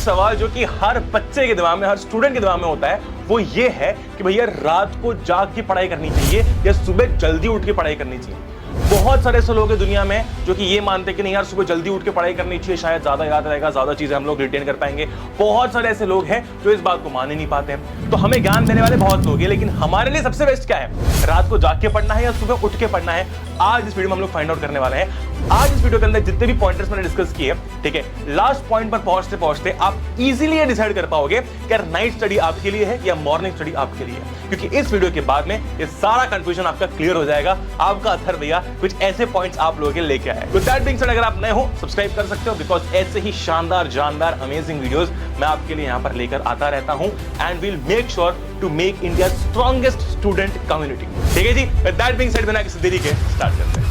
सवाल जो कि हर बच्चे के दिमाग में, हर स्टूडेंट के दिमाग में होता है, वो ये है कि भैया रात को जाग के पढ़ाई करनी चाहिए या सुबह जल्दी उठ के पढ़ाई करनी चाहिए। बहुत सारे ऐसे लोग हैं दुनिया में जो कि ये मानते हैं कि नहीं यार, सुबह जल्दी उठ के पढ़ाई करनी चाहिए, शायद ज्यादा याद रहेगा, ज्यादा चीजें हम लोग रिटेन कर पाएंगे। बहुत सारे ऐसे लोग हैं जो इस बात को मान ही नहीं पाते हैं। तो हमें ज्ञान देने वाले बहुत लोग हैं, लेकिन हमारे लिए सबसे बेस्ट क्या है, रात को जाग के पढ़ना है या सुबह उठ के पढ़ना है? आज इस वीडियो में हम लोग फाइंड आउट करने वाले हैं। आज इस वीडियो के अंदर जितने भी पॉइंटर्स मैंने डिस्कस किए, ठीक है, लास्ट पॉइंट पर पहुंचते पहुंचते आप इजीली ये डिसाइड कर पाओगे कि नाइट स्टडी आपके लिए है या मॉर्निंग स्टडी आपके लिए है। क्योंकि इस वीडियो के बाद में ये सारा कंफ्यूजन आपका क्लियर हो जाएगा। आपका अथर भैया कुछ ऐसे पॉइंट्स आप लोगों के लेके आए। विद दैट बीइंग सेड, अगर आप नए हो सब्सक्राइब कर सकते हो, बिकॉज ऐसे ही शानदार जानदार अमेजिंग वीडियोस मैं आपके लिए यहां पर लेकर आता रहता हूं and will make sure to make India strongest student community. ठीक है जी, विद दैट बीइंग सेड, बिना किसी देरी के स्टार्ट करते हैं।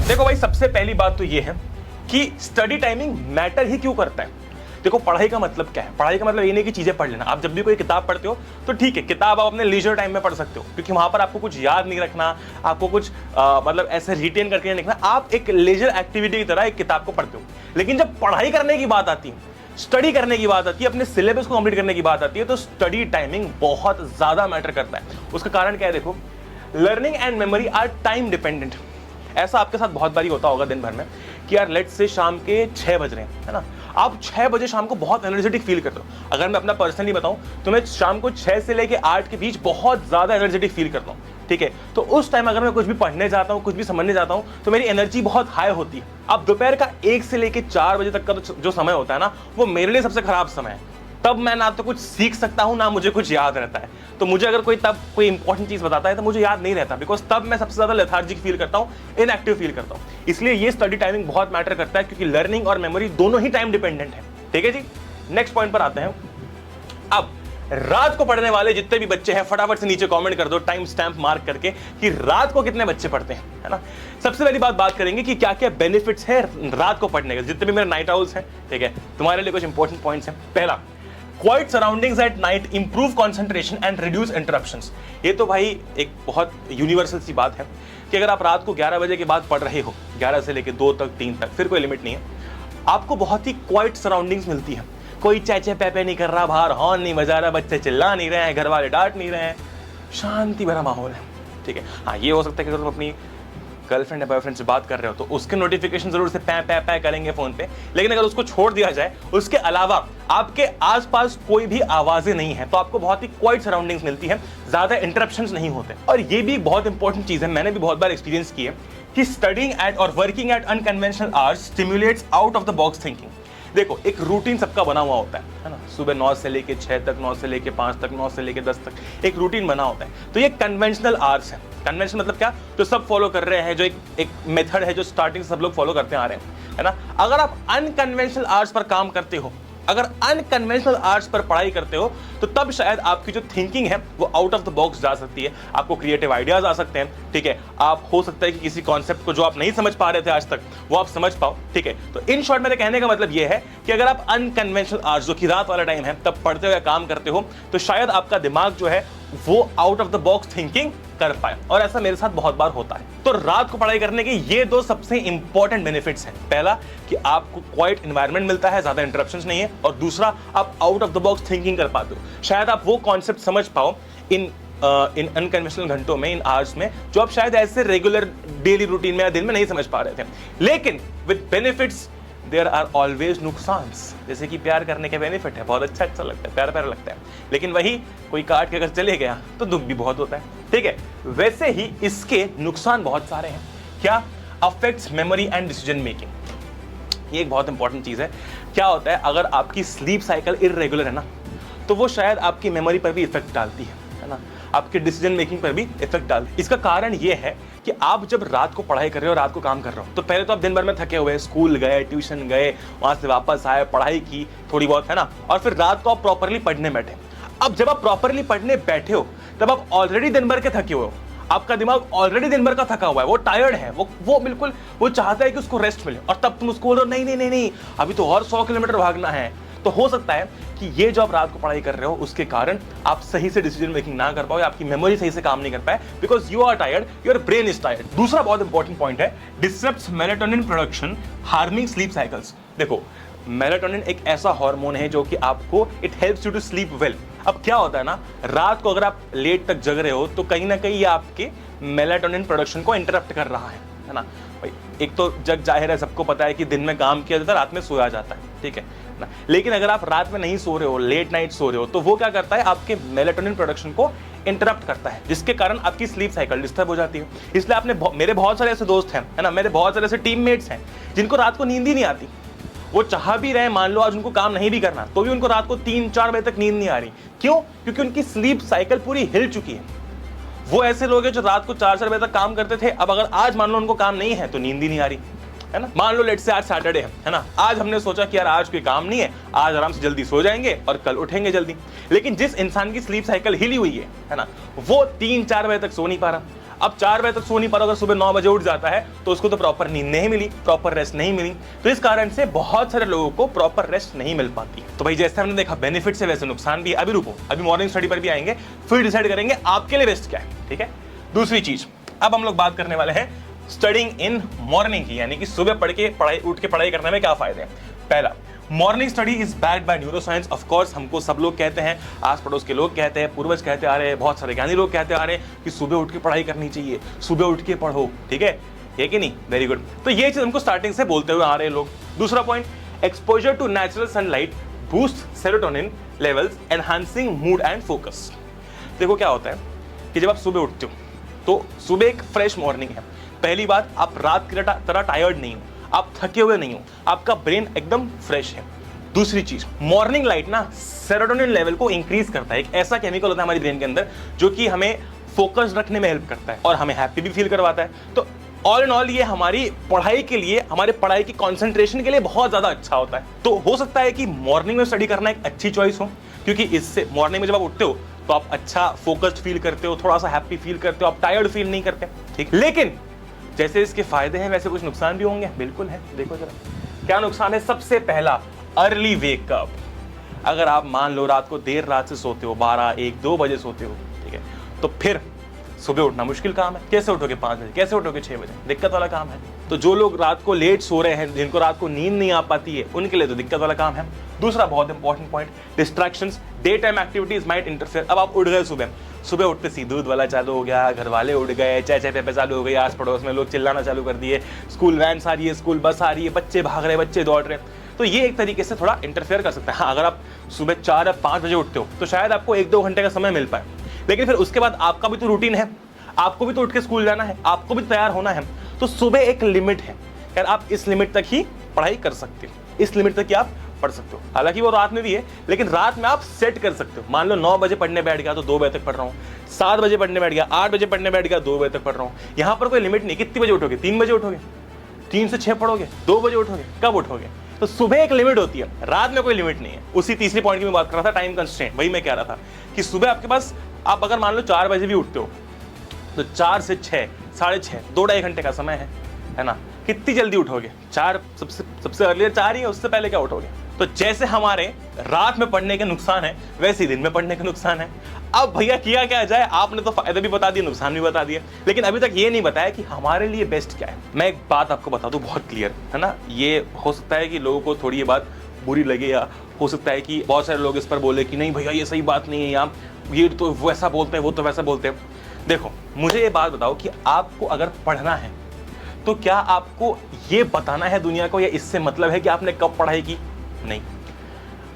देखो भाई, सबसे पहली बात तो ये है कि स्टडी टाइमिंग मैटर ही क्यों करता है। देखो, पढ़ाई का मतलब क्या है? पढ़ाई का मतलब ये नहीं कि चीजें पढ़ लेना। आप जब भी कोई किताब पढ़ते हो तो ठीक है, किताब आप अपने लीजर टाइम में पढ़ सकते हो, क्योंकि वहां पर आपको कुछ याद नहीं रखना, आपको कुछ मतलब ऐसे रिटेन करके नहीं लिखना। आप एक लेजर एक्टिविटी की तरह एक किताब को पढ़ते हो। लेकिन जब पढ़ाई करने की बात आती है, स्टडी करने की बात आती है, अपने सिलेबस को कंप्लीट करने की बात आती है, तो स्टडी टाइमिंग बहुत ज्यादा मैटर करता है। उसका कारण क्या है? देखो, learning and memory are time dependent. ऐसा आपके साथ बहुत बारी होता होगा दिन भर में कि यार लेट्स से शाम के 6 बज रहे हैं, है ना, आप 6 बजे शाम को बहुत एनर्जेटिक फील करते हो। अगर मैं अपना पर्सनली बताऊं तो मैं शाम को 6 से लेके 8 के बीच बहुत ज्यादा एनर्जेटिक फील करता हूं। ठीक है, तो उस टाइम अगर मैं कुछ भी पढ़ने जाता हूं, कुछ भी समझने जाता हूं, तो मेरी एनर्जी बहुत हाई होती है। अब दोपहर का 1 से लेके 4 बजे तक का जो समय होता है ना, वो मेरे लिए सबसे खराब समय है। तब मैं ना तो कुछ सीख सकता हूं, ना मुझे कुछ याद रहता है। तो मुझे अगर कोई तब कोई इंपॉर्टेंट चीज बताता है तो मुझे याद नहीं रहता, बिकॉज तब मैं सबसे ज्यादा लेथार्जिक फील करता हूं, इनएक्टिव फील करता हूं। इसलिए ये स्टडी टाइमिंग बहुत मैटर करता है, क्योंकि लर्निंग और मेमोरी दोनों ही टाइम डिपेंडेंट है। ठीक है जी, नेक्स्ट पॉइंट पर आते हैं। अब रात को पढ़ने वाले जितने भी बच्चे हैं, फटाफट से नीचे कमेंट कर दो टाइम स्टैंप मार्क करके कि रात को कितने बच्चे पढ़ते हैं, है ना। सबसे पहली बात करेंगे कि क्या क्या बेनिफिट्स है रात को पढ़ने के। जितने भी मेरे नाइट आउल्स हैं, ठीक है, तुम्हारे लिए कुछ इंपॉर्टेंट पॉइंट्स हैं। पहला, quite surroundings at night improve concentration and reduce interruptions. ये तो भाई एक बहुत यूनिवर्सल सी बात है कि अगर आप रात को 11 बजे के बाद पढ़ रहे हो, 11 से लेकर 2 तक, 3 तक, फिर कोई लिमिट नहीं है, आपको बहुत ही क्वाइट सराउंडिंग्स मिलती है। कोई चैचे पैपे नहीं कर रहा, बाहर हॉर्न नहीं बजा रहा, बच्चे चिल्ला नहीं रहे हैं, घर वाले डांट नहीं रहे हैं, शांति भरा माहौल है। ठीक है, हाँ, ये हो सकता है कि तुम अपनी गर्लफ्रेंड या बॉयफ्रेंड से बात कर रहे हो तो उसके नोटिफिकेशन जरूर से पै करेंगे फोन पे, लेकिन अगर उसको छोड़ दिया जाए, उसके अलावा आपके आसपास कोई भी आवाजें नहीं है, तो आपको बहुत ही क्वाइट सराउंडिंग्स मिलती है, ज्यादा इंटरप्शंस नहीं होते। और ये भी बहुत इंपॉर्टेंट चीज है, मैंने भी बहुत बार एक्सपीरियंस की है कि स्टडीइंग एट और working at unconventional hours stimulates out of the box thinking. देखो, एक रूटीन सबका बना हुआ होता है ना, सुबह 9 से लेके 6 तक, 9 से लेके 5 तक, 9 से लेके 10 तक एक रूटीन बना होता है। तो ये कन्वेंशनल आवर्स है। कन्वेंशन मतलब क्या? जो सब फॉलो कर रहे हैं, जो एक मेथड है जो स्टार्टिंग से सब लोग फॉलो करते आ रहे हैं, है ना। अगर आप अनकन्वेंशनल आवर्स पर काम करते हो, अगर अनकन्वेंशनल आर्ट्स पर पढ़ाई करते हो, तो तब शायद आपकी जो थिंकिंग है वो आउट ऑफ द बॉक्स जा सकती है। आपको क्रिएटिव आइडियाज आ सकते हैं। ठीक है, आप हो सकता है कि किसी कॉन्सेप्ट को जो आप नहीं समझ पा रहे थे आज तक, वो आप समझ पाओ। ठीक है, तो इन शॉर्ट मेरे कहने का मतलब ये है कि अगर आप अनकन्वेंशनल आर्ट्स, जो कि रात वाला टाइम है, तब पढ़ते हो या काम करते हो, तो शायद आपका दिमाग जो है वो out of the box thinking कर पाए। और ऐसा मेरे साथ बहुत बार होता है। तो रात को पढ़ाई करने के ये 2 सबसे इंपॉर्टेंट बेनिफिट्स हैं। पहला कि आपको क्वाइट एनवायरनमेंट मिलता है, ज्यादा इंटरप्शंस नहीं है, और दूसरा आप out of the box thinking कर पाते हो। शायद आप वो कॉन्सेप्ट समझ पाओ इन अनकन्वेंशनल घंटों में, इन आवर्स में, जो आप शायद ऐसे रेगुलर डेली रूटीन में या दिन में नहीं समझ पा रहे थे। लेकिन with benefits there are always नुकसान। जैसे कि प्यार करने के बेनिफिट है, बहुत अच्छा लगता है, प्यारा लगता है, लेकिन वही कोई काट के अगर चले गया तो दुख भी बहुत होता है। ठीक है, वैसे ही इसके नुकसान बहुत सारे हैं। क्या? Affects memory and decision making. ये एक बहुत इंपॉर्टेंट चीज है। क्या होता है, अगर आपकी स्लीप साइकिल इररेगुलर है ना, तो वो शायद आपकी मेमोरी पर भी इफेक्ट डालती है ना, आपके डिसीजन मेकिंग पर भी इफेक्ट डालती है। इसका कारण ये है कि आप जब रात को पढ़ाई कर रहे हो, रात को काम कर रहे हो, तो पहले तो आप दिन भर में थके हुए, स्कूल गए, ट्यूशन गए, वहां से वापस आए, पढ़ाई की थोड़ी बहुत, है ना, और फिर रात को आप प्रॉपरली पढ़ने बैठे। अब जब आप प्रॉपरली पढ़ने बैठे हो, तब आप ऑलरेडी दिन भर के थके हुए हो, आपका दिमाग ऑलरेडी दिन भर का थका हुआ है, वो टायर्ड है, वो बिल्कुल वो चाहता है कि उसको रेस्ट मिले, और तब तुम उसको बोलो नहीं नहीं नहीं नहीं, अभी तो और 100 किलोमीटर भागना है, तो हो सकता है कि ये जो आप रात को पढ़ाई कर रहे हो उसके कारण आप सही से डिसीजन मेकिंग ना कर पाओ या आपकी मेमोरी सही से काम नहीं कर पाए, because you are tired, your brain is tired. दूसरा बहुत इंपॉर्टेंट पॉइंट है, disrupts melatonin production, harming sleep cycles. देखो, मेलाटोनिन एक ऐसा हार्मोन है जो कि आपको it helps you to sleep well. अब क्या होता है ना, रात को अगर आप लेट तक जग रहे हो तो कहीं ना कहीं ये आपके मेलाटोनिन प्रोडक्शन को इंटरप्ट कर रहा है ना भाई। एक तो जग जाहिर है, सबको पता है कि दिन में काम किया जाता है, रात में सोया जाता है, ठीक है ना। लेकिन अगर आप रात में नहीं सो रहे हो, लेट नाइट सो रहे हो, तो वो क्या करता है, आपके मेलाटोनिन प्रोडक्शन को इंटरप्ट करता है, जिसके कारण आपकी स्लीप साइकिल डिस्टर्ब हो जाती है। इसलिए आपने मेरे बहुत सारे ऐसे दोस्त हैं, है ना, मेरे बहुत सारे ऐसे टीममेट्स हैं जिनको रात को नींद ही नहीं आती। वो चाह भी रहे, मान लो आज उनको काम नहीं भी करना, तो भी उनको रात को 3-4 बजे तक नींद नहीं आ रही। क्यों? क्योंकि उनकी स्लीप साइकिल पूरी हिल चुकी है। वो ऐसे लोग हैं जो रात को 4-4 बजे तक काम करते थे, अब अगर आज मान लो उनको काम नहीं है तो नींद ही नहीं आ रही, है ना। मान लो लेट से आज सैटरडे है ना, आज हमने सोचा कि यार आज कोई काम नहीं है, आज आराम से जल्दी सो जाएंगे और कल उठेंगे जल्दी। लेकिन जिस इंसान की स्लीप साइकिल हिली हुई है ना, वो 3-4 बजे तक सो नहीं पा रहा। अब 4 बजे तक सो नहीं पा रहा, अगर सुबह 9 बजे उठ जाता है तो उसको तो प्रॉपर नींद नहीं मिली, प्रॉपर रेस्ट नहीं मिली। तो इस कारण से बहुत सारे लोगों को प्रॉपर रेस्ट नहीं मिल पाती। तो भाई जैसे हमने देखा बेनिफिट से वैसे नुकसान भी। अभी रुको, अभी मॉर्निंग स्टडी पर भी आएंगे, फिर डिसाइड करेंगे आपके लिए बेस्ट क्या है, ठीक है। दूसरी चीज, अब हम लोग बात करने वाले हैं स्टडिंग इन मॉर्निंग की, यानी कि सुबह उठ के पढ़ाई करने में क्या फायदे हैं। पहला, morning study is backed by neuroscience. Of course हमको सब लोग कहते हैं, आस पड़ोस के लोग कहते हैं, पूर्वज कहते आ रहे हैं, बहुत सारे ज्ञानी लोग कहते आ रहे हैं कि सुबह उठ के पढ़ाई करनी चाहिए, सुबह उठ के पढ़ो, ठीक है कि नहीं? Very good. तो ये चीज हमको स्टार्टिंग से बोलते हुए आ रहे हैं लोग। दूसरा point, exposure to natural sunlight boost serotonin levels, enhancing mood and focus. देखो क्या होता है कि जब आप सुबह उठते हो तो सुबह एक फ्रेश मॉर्निंग है। पहली बात, आप रात की तरह टायर्ड नहीं हो, आप थके हुए नहीं हो, आपका ब्रेन एकदम फ्रेश है। दूसरी चीज, मॉर्निंग लाइट ना सेरोटोनिन लेवल को इंक्रीज करता है। एक ऐसा केमिकल होता है हमारी ब्रेन के अंदर जो कि हमें फोकस रखने में हेल्प करता है और हमें हैप्पी भी फील करवाता है। तो ऑल इन ऑल ये हमारी पढ़ाई के लिए, हमारे पढ़ाई की कंसंट्रेशन के लिए बहुत ज्यादा अच्छा होता है। तो हो सकता है कि मॉर्निंग में स्टडी करना एक अच्छी चॉइस हो, क्योंकि इससे मॉर्निंग में जब आप उठते हो तो आप अच्छा फोकस्ड फील करते हो, थोड़ा सा हैप्पी फील करते हो, आप टायर्ड फील नहीं करते, ठीक। लेकिन जैसे इसके फायदे हैं वैसे कुछ नुकसान भी होंगे, बिल्कुल है। देखो जरा क्या नुकसान है। सबसे पहला, अर्ली वेकअप। अगर आप मान लो रात को देर रात से सोते हो, 12, 1, 2 बजे सोते हो, ठीक है, तो फिर सुबह उठना मुश्किल काम है। कैसे उठोगे 5 बजे, कैसे उठोगे 6 बजे? दिक्कत वाला काम है। तो जो लोग रात को लेट सो रहे हैं, जिनको रात को नींद नहीं आ पाती है, उनके लिए तो दिक्कत वाला काम है। दूसरा बहुत important point, distractions, day time activities might interfere. अब आप उठ गए सुबह उठते सी दूध वाला चालू हो गया, घर वाले उठ गए, चाय पे चालू हो गई, आस पड़ोस में लोग चिल्लाना चालू कर दिए, स्कूल वैन आ रही है, स्कूल बस आ रही है, बच्चे भाग रहे, बच्चे दौड़ रहे, तो ये एक तरीके से थोड़ा इंटरफेयर कर सकता है। हाँ, अगर आप सुबह 4 या 5 बजे उठते हो तो शायद आपको 1-2 घंटे का समय मिल पाए, लेकिन फिर उसके बाद आपका भी तो रूटीन है, आपको भी तो उठ के स्कूल जाना है, आपको भी तैयार होना है। तो सुबह एक लिमिट है, यार आप इस लिमिट तक ही पढ़ाई कर सकते हो, इस लिमिट तक ही आप पढ़ सकते हो। हालांकि वो रात में भी है, लेकिन रात में आप सेट कर सकते हो। मान लो 9 बजे पढ़ने बैठ गया तो 2 बजे तक पढ़ रहा हूँ, 7 बजे पढ़ने बैठ गया, 8 बजे पढ़ने बैठ गया, 2 बजे तक पढ़ रहा हूँ। यहाँ पर कोई लिमिट नहीं। कितनी बजे उठोगे? 3 बजे उठोगे, 3 से 6 पढ़ोगे, 2 बजे उठोगे, कब उठोगे? तो सुबह एक लिमिट होती है, रात में कोई लिमिट नहीं है। उसी तीसरी पॉइंट की मैं बात कर रहा था, टाइम कंस्ट्रेंट। वही मैं कह रहा था कि सुबह आपके पास, आप अगर मान लो 4 बजे भी उठते हो तो 4 से 6, 6:30, 2-2.5 घंटे का समय है ना। कितनी जल्दी उठोगे? 4 सबसे अर्लियर 4 ही है, उससे पहले क्या उठोगे? तो जैसे हमारे रात में पढ़ने के नुकसान है, वैसे ही दिन में पढ़ने के नुकसान है। अब भैया किया क्या जाए? आपने तो फायदे भी बता दिए, नुकसान भी बता दिए, लेकिन अभी तक ये नहीं बताया कि हमारे लिए बेस्ट क्या है। मैं एक बात आपको बता दूं बहुत क्लियर, है ना। ये हो सकता है कि लोगों को थोड़ी ये बात बुरी लगे, या हो सकता है कि बहुत सारे लोग इस पर बोले कि नहीं भैया ये सही बात नहीं है, या ये तो वैसा बोलते हैं, वो तो वैसा बोलते हैं। देखो, मुझे ये बात बताओ कि आपको अगर पढ़ना है तो क्या आपको ये बताना है दुनिया को, या इससे मतलब है कि आपने कब पढ़ाई की? नहीं।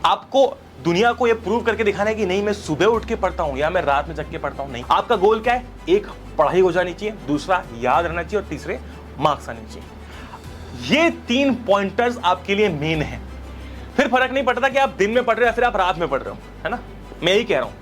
आपको दुनिया को ये प्रूव करके दिखाना है कि नहीं मैं सुबह उठ के पढ़ता हूं या मैं रात में जग के पढ़ता हूं। नहीं, आपका गोल क्या है? एक, पढ़ाई हो जानी चाहिए, दूसरा याद रहना चाहिए, और तीसरे मार्क्स आने चाहिए। ये 3 पॉइंटर्स आपके लिए मेन है। फिर फर्क नहीं पड़ता कि आप दिन में पढ़ रहे हो या फिर आप रात में पढ़ रहे हो, है ना। मैं यही कह रहा हूं,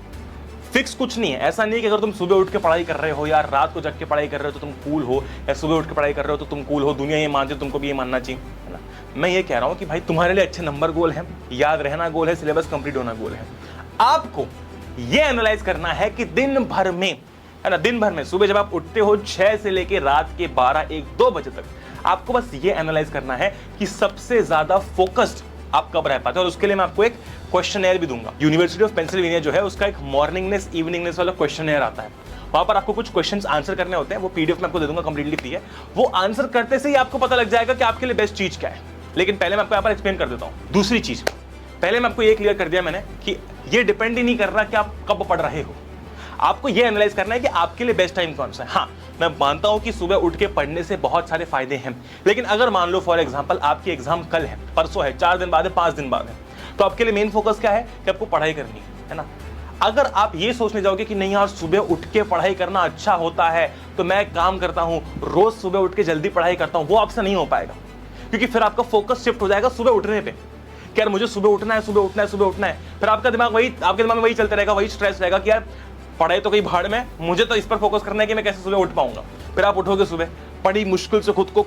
फिक्स कुछ नहीं है। ऐसा नहीं कि अगर तुम सुबह उठ के पढ़ाई कर रहे हो या रात को जग के पढ़ाई कर रहे हो तो तुम कूल हो, या सुबह उठ के पढ़ाई कर रहे हो तो तुम कूल हो, दुनिया ये मानती है, तुमको भी ये मानना चाहिए, है ना। मैं ये कह रहा हूं कि भाई तुम्हारे लिए अच्छे नंबर गोल है, याद रहना गोल है, सिलेबस कंप्लीट होना गोल है। आपको ये एनालाइज करना है कि दिन भर में, है ना, दिन भर में सुबह जब आप उठते हो 6 से लेके रात के 12, 1, 2 बजे तक, आपको बस ये एनालाइज करना है कि सबसे ज्यादा फोकस्ड आप कब रह पाते हो। और उसके लिए मैं आपको एक क्वेश्चनएयर भी दूंगा। यूनिवर्सिटी ऑफ पेंसिल्वेनिया जो है उसका एक मॉर्निंगनेस इवनिंगनेस वाला क्वेश्चनएयर आता है, वहां पर आपको कुछ क्वेश्चंस आंसर करने होते हैं। वो पीडीएफ में आपको दे दूंगा, कंप्लीटली फ्री है। वो आंसर करते से ही आपको पता लग जाएगा कि आपके लिए बेस्ट चीज क्या है। लेकिन पहले मैं आपको यहाँ पर एक्सप्लेन कर देता हूँ। दूसरी चीज, पहले मैं आपको ये क्लियर कर दिया मैंने कि ये डिपेंड ही नहीं कर रहा कि आप कब पढ़ रहे हो, आपको ये एनालाइज करना है कि आपके लिए बेस्ट टाइम कौन सा है। हाँ, मैं मानता हूं कि सुबह उठ के पढ़ने से बहुत सारे फायदे हैं, लेकिन अगर मान लो फॉर एग्जांपल आपकी एग्जाम कल है, परसों है, 4 दिन बाद है, 5 दिन बाद है, तो आपके लिए मेन फोकस क्या है कि आपको पढ़ाई करनी है ना। अगर आप ये सोचने जाओगे कि नहीं यार सुबह उठ के पढ़ाई करना अच्छा होता है, तो मैं काम करता हूं रोज सुबह उठ के जल्दी पढ़ाई करता हूं, वो आपसे नहीं हो पाएगा। क्योंकि फिर आपका फोकस शिफ्ट हो जाएगा सुबह उठने पे कि यार मुझे सुबह उठना है, सुबह उठना है, सुबह उठना है। फिर आपका दिमाग वही, आपके दिमाग में वही चलता रहेगा, वही स्ट्रेस रहेगा कि यार पढ़ाई तो कहीं भाड़ में, मुझे तो इस पर फोकस करना है कि मैं कैसे सुबह उठ पाऊंगा। फिर आप उठोगे सुबह, बड़ी मुश्किल से खुद को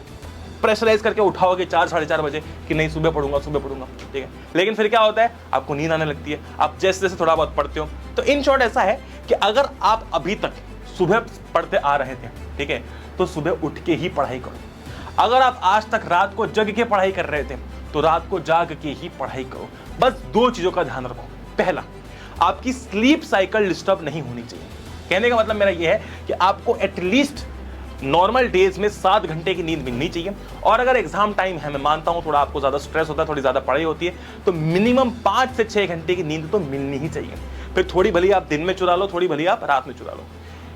प्रेशराइज करके उठाओगे 4 साढ़े 4 बजे कि नहीं सुबह पढ़ूंगा, सुबह पढ़ूंगा, ठीक है। लेकिन फिर क्या होता है, आपको नींद आने लगती है, आप जैसे जैसे थोड़ा बहुत पढ़ते हो। तो इन शॉर्ट ऐसा है कि अगर आप अभी तक सुबह पढ़ते आ रहे थे, ठीक है, तो सुबह उठ के ही पढ़ाई करो। अगर आप आज तक रात को जग के पढ़ाई कर रहे थे, तो रात को जाग के ही पढ़ाई करो। बस 2 चीजों का ध्यान रखो। पहला, आपकी स्लीप साइकिल डिस्टर्ब नहीं होनी चाहिए। कहने का मतलब मेरा यह है कि आपको एटलीस्ट नॉर्मल डेज में 7 घंटे की नींद मिलनी चाहिए। और अगर एग्जाम टाइम है, मैं मानता हूं थोड़ा आपको ज्यादा स्ट्रेस होता है, थोड़ी ज्यादा पढ़ाई होती है, तो मिनिमम 5 से 6 घंटे की नींद तो मिलनी ही चाहिए। फिर थोड़ी भली आप दिन में चुरा लो, थोड़ी भली आप रात में चुरा लो।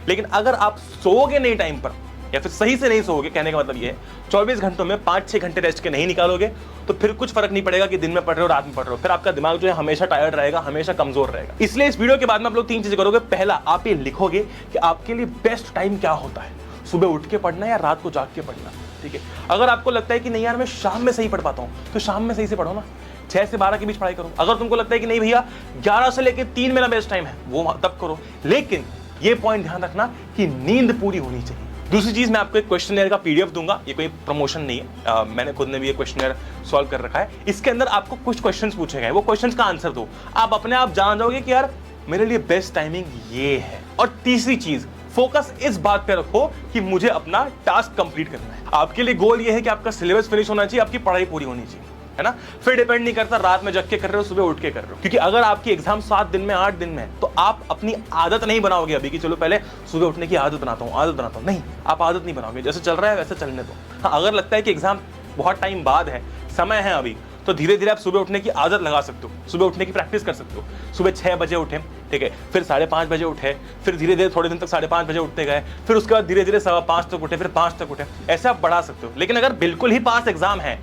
लेकिन अगर आप सोओगे नहीं टाइम पर, या फिर सही से नहीं सोओगे, कहने का मतलब ये है 24 घंटों में 5-6 घंटे रेस्ट के नहीं निकालोगे, तो फिर कुछ फर्क नहीं पड़ेगा कि दिन में पढ़ रहे हो रात में पढ़ रहे हो। फिर आपका दिमाग जो है हमेशा टायर्ड रहेगा, हमेशा कमजोर रहेगा। इसलिए इस वीडियो के बाद में आप लोग 3 चीजें करोगे। पहला, आप ये लिखोगे कि आपके लिए बेस्ट टाइम क्या होता है, सुबह उठ के पढ़ना या रात को जाग के पढ़ना, ठीक है। अगर आपको लगता है कि नहीं यार मैं शाम में सही पढ़ पाता हूं, तो शाम में सही से पढ़ो ना, 6 से 12 के बीच पढ़ाई करो। अगर तुमको लगता है कि नहीं भैया 11 से लेकर 3 मेरा बेस्ट टाइम है, वो तब करो। लेकिन ये पॉइंट ध्यान रखना कि नींद पूरी होनी चाहिए। दूसरी चीज, मैं आपको एक क्वेश्चनएयर का पीडीएफ दूंगा। ये कोई प्रमोशन नहीं है, मैंने खुद ने भी ये क्वेश्चनएयर सॉल्व कर रखा है। इसके अंदर आपको कुछ क्वेश्चंस पूछे गए, वो क्वेश्चंस का आंसर दो, आप अपने आप जान जाओगे कि यार मेरे लिए बेस्ट टाइमिंग ये है। और तीसरी चीज, फोकस इस बात पे रखो कि मुझे अपना टास्क कंप्लीट करना है। आपके लिए गोल ये है कि आपका सिलेबस फिनिश होना चाहिए, आपकी पढ़ाई पूरी होनी चाहिए, है ना। फिर डिपेंड नहीं करता रात में जग के कर रहे हो, सुबह उठ के कर रहे हो। क्योंकि अगर आपकी एग्जाम 7 दिन में, 8 दिन में है, तो आप अपनी आदत नहीं बनाओगे अभी कि चलो पहले सुबह उठने की आदत बनाता हूं, नहीं, आप आदत नहीं बनाओगे। जैसे चल रहा है वैसे चलने दो। हाँ, अगर लगता है कि एग्जाम बहुत टाइम बाद है, समय है अभी, तो धीरे धीरे आप सुबह उठने की आदत लगा सकते हो, सुबह उठने की प्रैक्टिस कर सकते हो। सुबह 6 बजे उठे, ठीक है, फिर 5:30 बजे उठे, फिर धीरे धीरे थोड़े दिन तक 5:30 बजे उठते गए, फिर उसके बाद धीरे धीरे 5:15 तक उठे, फिर 5 तक उठे, ऐसे आप बढ़ा सकते हो। लेकिन अगर बिल्कुल ही पास एग्जाम है,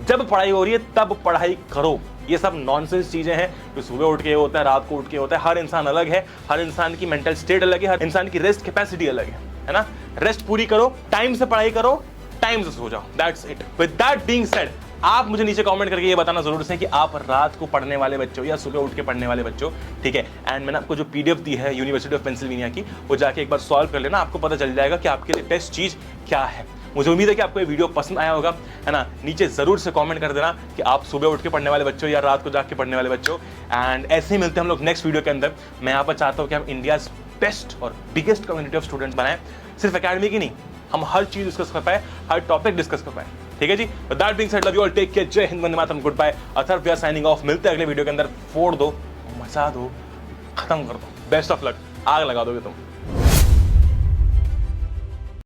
जब पढ़ाई हो रही है तब पढ़ाई करो। ये सब नॉनसेंस चीजें हैं कि सुबह उठ के होता है, रात को उठ के होता है। हर इंसान अलग है, हर इंसान की मेंटल स्टेट अलग है, हर इंसान की रेस्ट कैपेसिटी अलग है ना। रेस्ट पूरी करो, टाइम से पढ़ाई करो, टाइम से सो जाओ, that's it. With that being said, आप मुझे नीचे कमेंट करके ये बताना जरूर से कि आप रात को पढ़ने वाले बच्चों या सुबह उठ के पढ़ने वाले बच्चों, ठीक है। एंड मैंने आपको जो पीडीएफ दी है यूनिवर्सिटी ऑफ पेंसिल्वेनिया की, वो जाके एक बार सॉल्व कर लेना, आपको पता चल जाएगा कि आपके लिए बेस्ट चीज क्या है। मुझे उम्मीद है कि आपको ये वीडियो पसंद आया होगा, है ना। नीचे जरूर से कमेंट कर देना कि आप सुबह उठ के पढ़ने वाले बच्चों या रात को जाग के पढ़ने वाले बच्चों। एंड ऐसे ही मिलते हैं हम लोग नेक्स्ट वीडियो के अंदर। मैं यहाँ पर चाहता हूँ कि हम इंडियाज बेस्ट और बिगेस्ट कम्युनिटी ऑफ स्टूडेंट्स बनाएं, सिर्फ एकेडमी की नहीं, हम हर चीज डिस्कस कर पाए, हर टॉपिक डिस्कस कर पाए, ठीक है जी। That being said, love you all, take care, जय हिंद, वंदे मातरम, goodbye. Atharva we are signing off. मिलते हैं अगले वीडियो के अंदर। फोड़ दो, मचा दो, खत्म कर दो। Best of luck. आग लगा दोगे तुम।